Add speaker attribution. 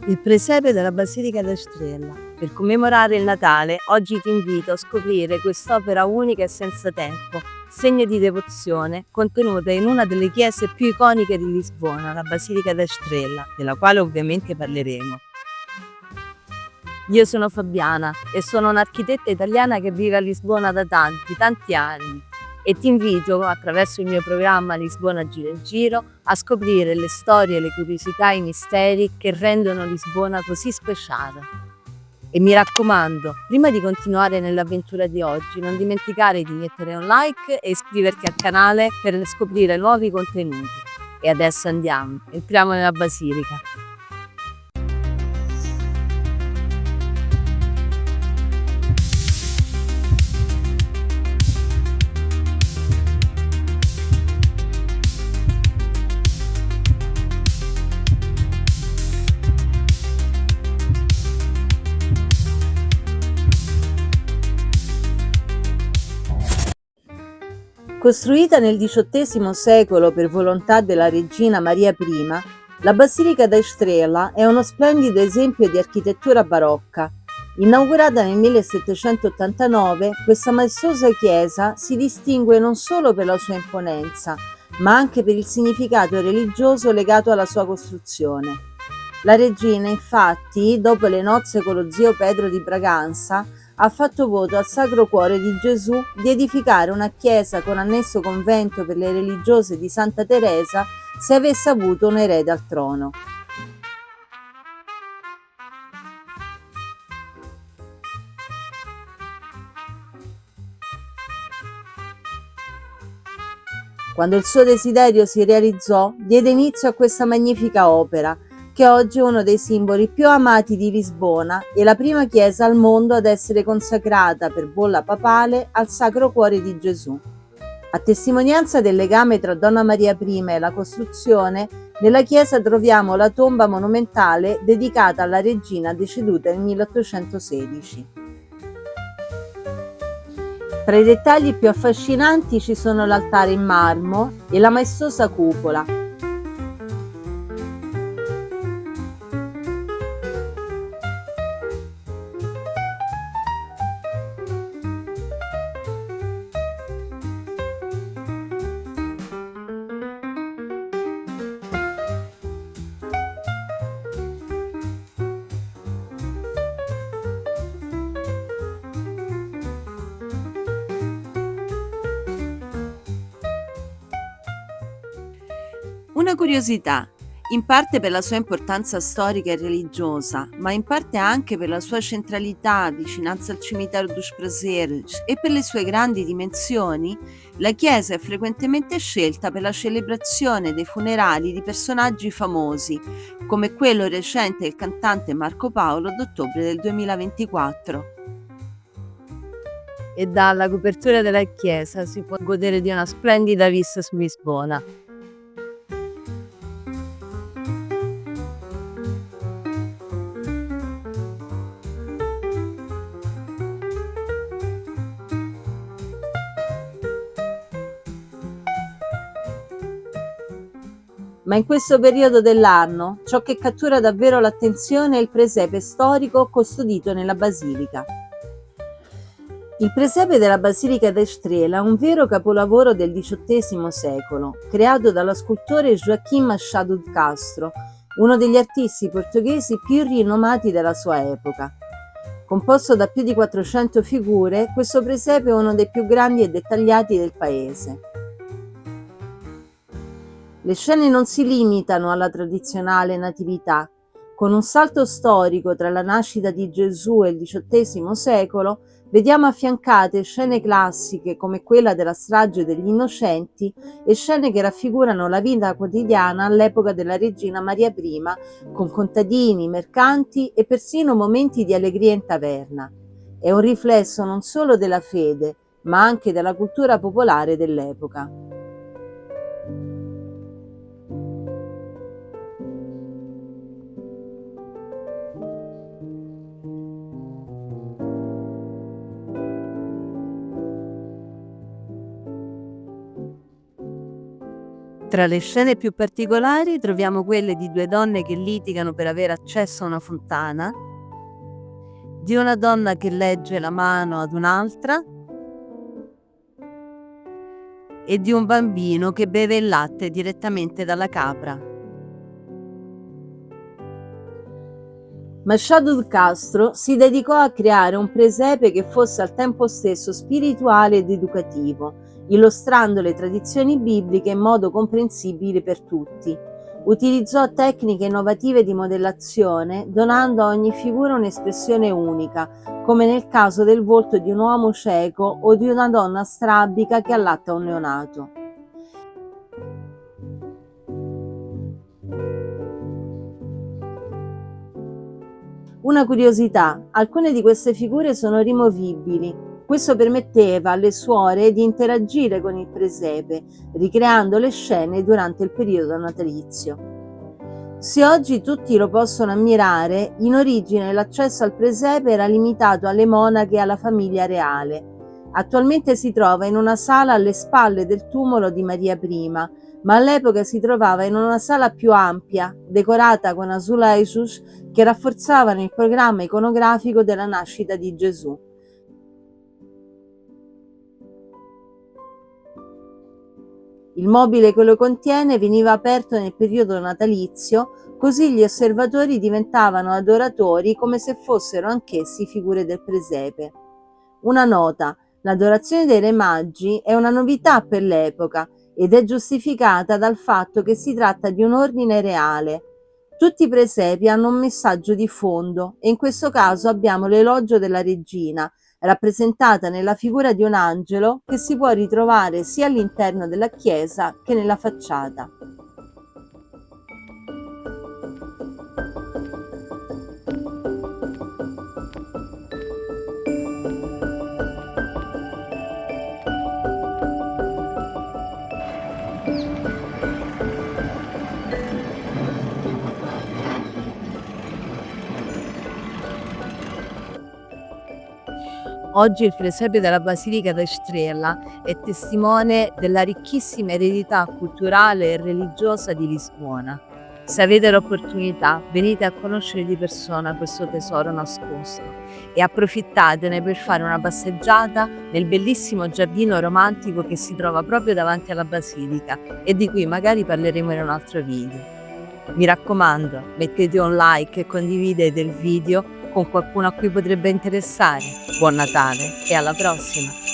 Speaker 1: Il presepe della Basilica d'Estrella. Per commemorare il Natale, oggi ti invito a scoprire quest'opera unica e senza tempo, segno di devozione, contenuta in una delle chiese più iconiche di Lisbona, la Basilica d'Estrella, della quale ovviamente parleremo. Io sono Fabiana e sono un'architetta italiana che vive a Lisbona da tanti anni e ti invito, attraverso il mio programma Lisbona Gira in Giro, a scoprire le storie, le curiosità e i misteri che rendono Lisbona così speciale. E mi raccomando, prima di continuare nell'avventura di oggi, non dimenticare di mettere un like e iscriverti al canale per scoprire nuovi contenuti. E adesso andiamo, entriamo nella Basilica. Costruita nel XVIII secolo per volontà della regina Maria I, la Basilica da Estrela è uno splendido esempio di architettura barocca. Inaugurata nel 1789, questa maestosa chiesa si distingue non solo per la sua imponenza, ma anche per il significato religioso legato alla sua costruzione. La regina, infatti, dopo le nozze con lo zio Pedro di Braganza, ha fatto voto al Sacro Cuore di Gesù di edificare una chiesa con annesso convento per le religiose di Santa Teresa se avesse avuto un erede al trono. Quando il suo desiderio si realizzò, diede inizio a questa magnifica opera, che oggi è uno dei simboli più amati di Lisbona e la prima chiesa al mondo ad essere consacrata per bolla papale al Sacro Cuore di Gesù. A testimonianza del legame tra Donna Maria I e la costruzione, nella chiesa troviamo la tomba monumentale dedicata alla regina deceduta nel 1816. Tra i dettagli più affascinanti ci sono l'altare in marmo e la maestosa cupola. Una curiosità, in parte per la sua importanza storica e religiosa, ma in parte anche per la sua centralità, vicinanza al cimitero dos Prazeres e per le sue grandi dimensioni, la chiesa è frequentemente scelta per la celebrazione dei funerali di personaggi famosi, come quello recente del cantante Marco Paolo d'ottobre del 2024. E dalla copertura della chiesa si può godere di una splendida vista su Lisbona. Ma in questo periodo dell'anno, ciò che cattura davvero l'attenzione è il presepe storico custodito nella basilica. Il presepe della Basilica d'Estrela è un vero capolavoro del XVIII secolo, creato dallo scultore Joaquim Machado de Castro, uno degli artisti portoghesi più rinomati della sua epoca. Composto da più di 400 figure, questo presepe è uno dei più grandi e dettagliati del paese. Le scene non si limitano alla tradizionale natività. Con un salto storico tra la nascita di Gesù e il XVIII secolo, vediamo affiancate scene classiche come quella della strage degli Innocenti e scene che raffigurano la vita quotidiana all'epoca della regina Maria I, con contadini, mercanti e persino momenti di allegria in taverna. È un riflesso non solo della fede, ma anche della cultura popolare dell'epoca. Tra le scene più particolari troviamo quelle di due donne che litigano per avere accesso a una fontana, di una donna che legge la mano ad un'altra e di un bambino che beve il latte direttamente dalla capra. Machado de Castro si dedicò a creare un presepe che fosse al tempo stesso spirituale ed educativo, illustrando le tradizioni bibliche in modo comprensibile per tutti. Utilizzò tecniche innovative di modellazione, donando a ogni figura un'espressione unica, come nel caso del volto di un uomo cieco o di una donna strabica che allatta un neonato. Una curiosità: alcune di queste figure sono rimovibili. Questo permetteva alle suore di interagire con il presepe, ricreando le scene durante il periodo natalizio. Se oggi tutti lo possono ammirare, in origine l'accesso al presepe era limitato alle monache e alla famiglia reale. Attualmente si trova in una sala alle spalle del tumulo di Maria I, ma all'epoca si trovava in una sala più ampia, decorata con azulejos che rafforzavano il programma iconografico della nascita di Gesù. Il mobile che lo contiene veniva aperto nel periodo natalizio, così gli osservatori diventavano adoratori come se fossero anch'essi figure del presepe. Una nota: l'adorazione dei Re Magi è una novità per l'epoca ed è giustificata dal fatto che si tratta di un ordine reale. Tutti i presepi hanno un messaggio di fondo e in questo caso abbiamo l'elogio della regina, rappresentata nella figura di un angelo che si può ritrovare sia all'interno della chiesa che nella facciata. Oggi il presepe della Basilica d'Estrella è testimone della ricchissima eredità culturale e religiosa di Lisbona. Se avete l'opportunità, venite a conoscere di persona questo tesoro nascosto e approfittatene per fare una passeggiata nel bellissimo giardino romantico che si trova proprio davanti alla Basilica e di cui magari parleremo in un altro video. Mi raccomando, mettete un like e condividete il video con qualcuno a cui potrebbe interessare. Buon Natale e alla prossima!